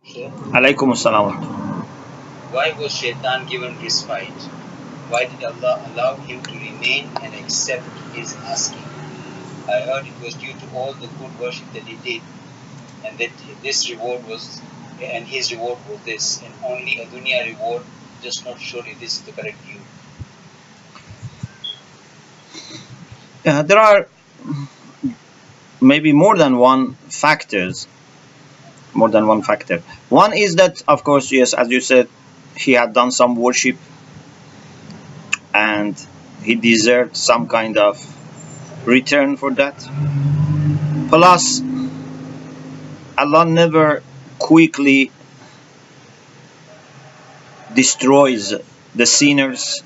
Sure. Alaykum assalam. Why was Shaitan given respite? Why did Allah allow him to remain and accept his asking? I heard it was due to all the good worship that he did, and that this reward was, and his reward was this, and only a dunya reward. Just not sure if this is the correct view. There are maybe more than one factor. One is that, of course, yes, as you said, he had done some worship and he deserved some kind of return for that. Plus, Allah never quickly destroys the sinners.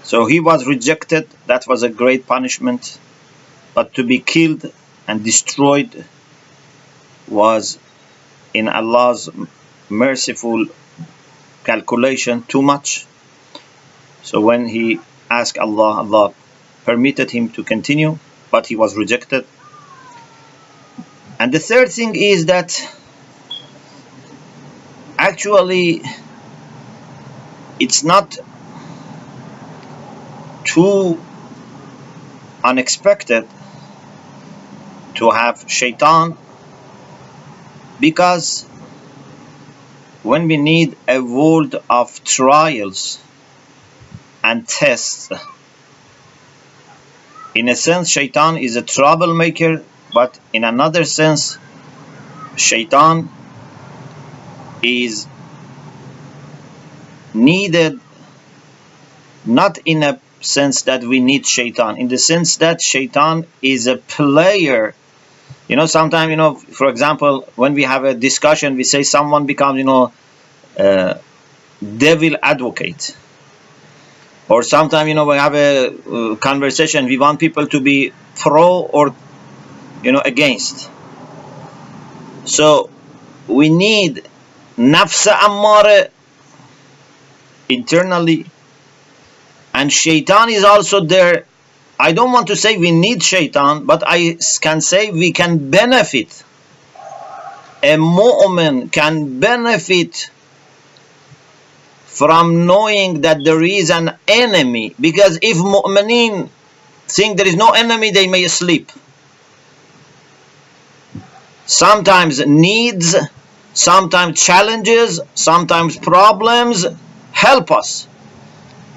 So he was rejected. That was a great punishment. But to be killed and destroyed was, in Allah's merciful calculation, too much. So when he asked Allah, Allah permitted him to continue, but he was rejected. And the third thing is that actually it's not too unexpected to have Shaitan, because when we need a world of trials and tests, in a sense Shaitan is a troublemaker, but in another sense Shaitan is needed, not in a sense that we need Shaitan, in the sense that Shaitan is a player. Sometimes, for example, when we have a discussion, we say someone becomes, devil advocate. Or sometimes, we have a conversation, we want people to be pro or, against. So we need nafsa ammare internally, and Shaitan is also there. I don't want to say we need Shaitan, but I can say we can benefit. A mu'min can benefit from knowing that there is an enemy, because if mu'mineen think there is no enemy, they may sleep. Sometimes needs, sometimes challenges, sometimes problems help us.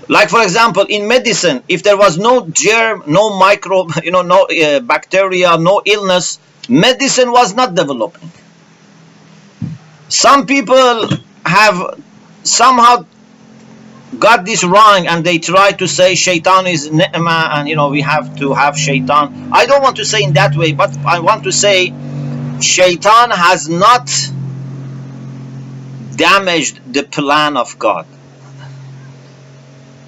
Like, for example, in medicine, if there was no germ, no microbe, no bacteria, no illness, medicine was not developing. Some people have somehow got this wrong, and they try to say Shaitan is ni'mah, and we have to have Shaitan. I don't want to say in that way, but I want to say Shaitan has not damaged the plan of God.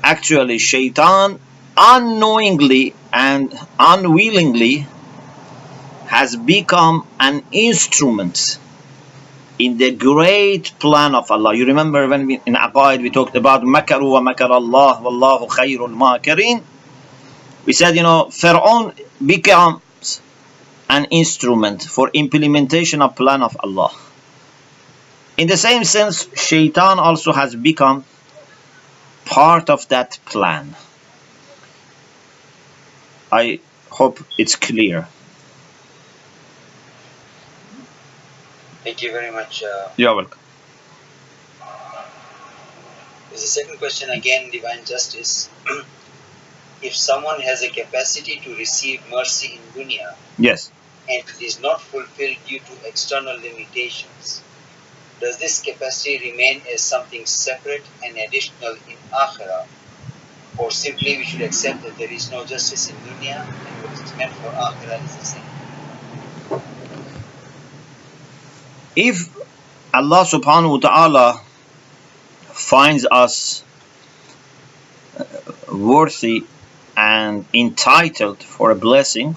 Actually, Shaitan unknowingly and unwillingly has become an instrument in the great plan of Allah. You remember when in Aqaid we talked about makaru wa makar Allah wallahu khayrul makirin. We said, Pharaoh becomes an instrument for implementation of plan of Allah. In the same sense, Shaitan also has become part of that plan. I hope it's clear. Thank you very much. You're welcome. There's a second question again, Divine Justice. If someone has a capacity to receive mercy in dunya, Yes. and it is not fulfilled due to external limitations, does this capacity remain as something separate and additional in Akhirah, or simply we should accept that there is no justice in dunya and what is meant for Akhirah is the same? If Allah subhanahu wa ta'ala finds us worthy and entitled for a blessing,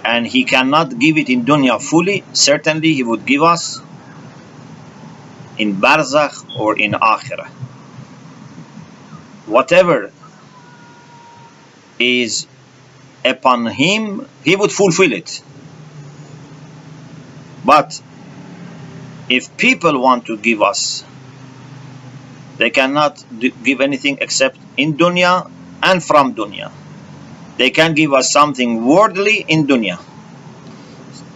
and He cannot give it in dunya fully, certainly He would give us in barzakh or in akhirah. Whatever is upon Him, He would fulfill it. But If people want to give us, they cannot give anything except in dunya and from dunya. They can give us something worldly in dunya.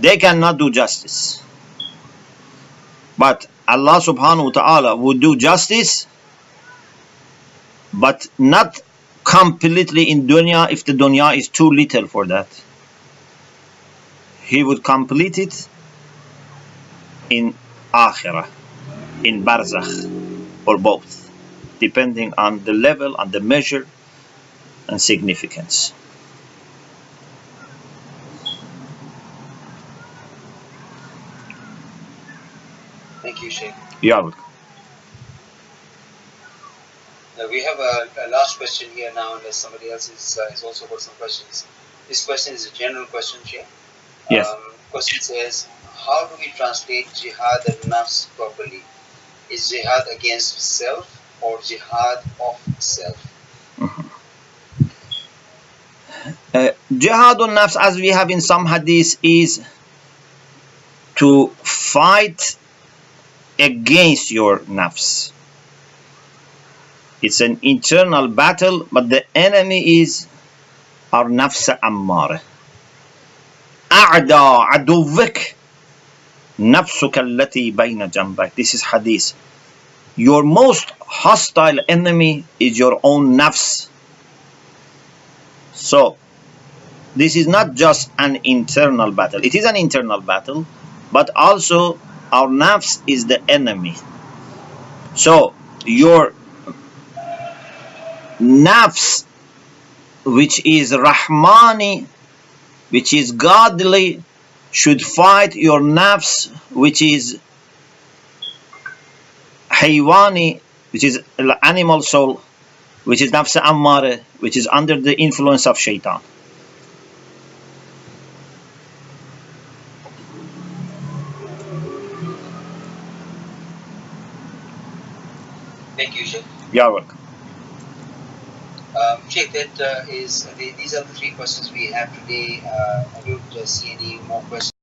They cannot do justice. But Allah subhanahu wa ta'ala would do justice, but not completely in dunya if the dunya is too little for that. He would complete it in akhirah, in barzakh, or both, depending on the level, on the measure and significance. Thank you, Sheikh. You are welcome. Now we have a last question here now, unless somebody else has also got some questions. This question is a general question, Sheikh. Yes. Question says, how do we translate jihad al-nafs properly? Is jihad against self or jihad of self? Jihad al-nafs, as we have in some hadith, is to fight against your nafs. It's an internal battle, but the enemy is our nafs ammara. أعدى عدوك نفسك التي بين جنبك. This is hadith. Your most hostile enemy is your own nafs. So this is not just an internal battle. It is an internal battle, but also our nafs is the enemy. So your nafs, which is rahmani, which is godly, should fight your nafs, which is haywani, which is animal soul, which is nafs ammara, which is under the influence of shaitan. Thank you, Sheikh. You're welcome. Sheikh, these are the 3 questions we have today. I don't see any more questions.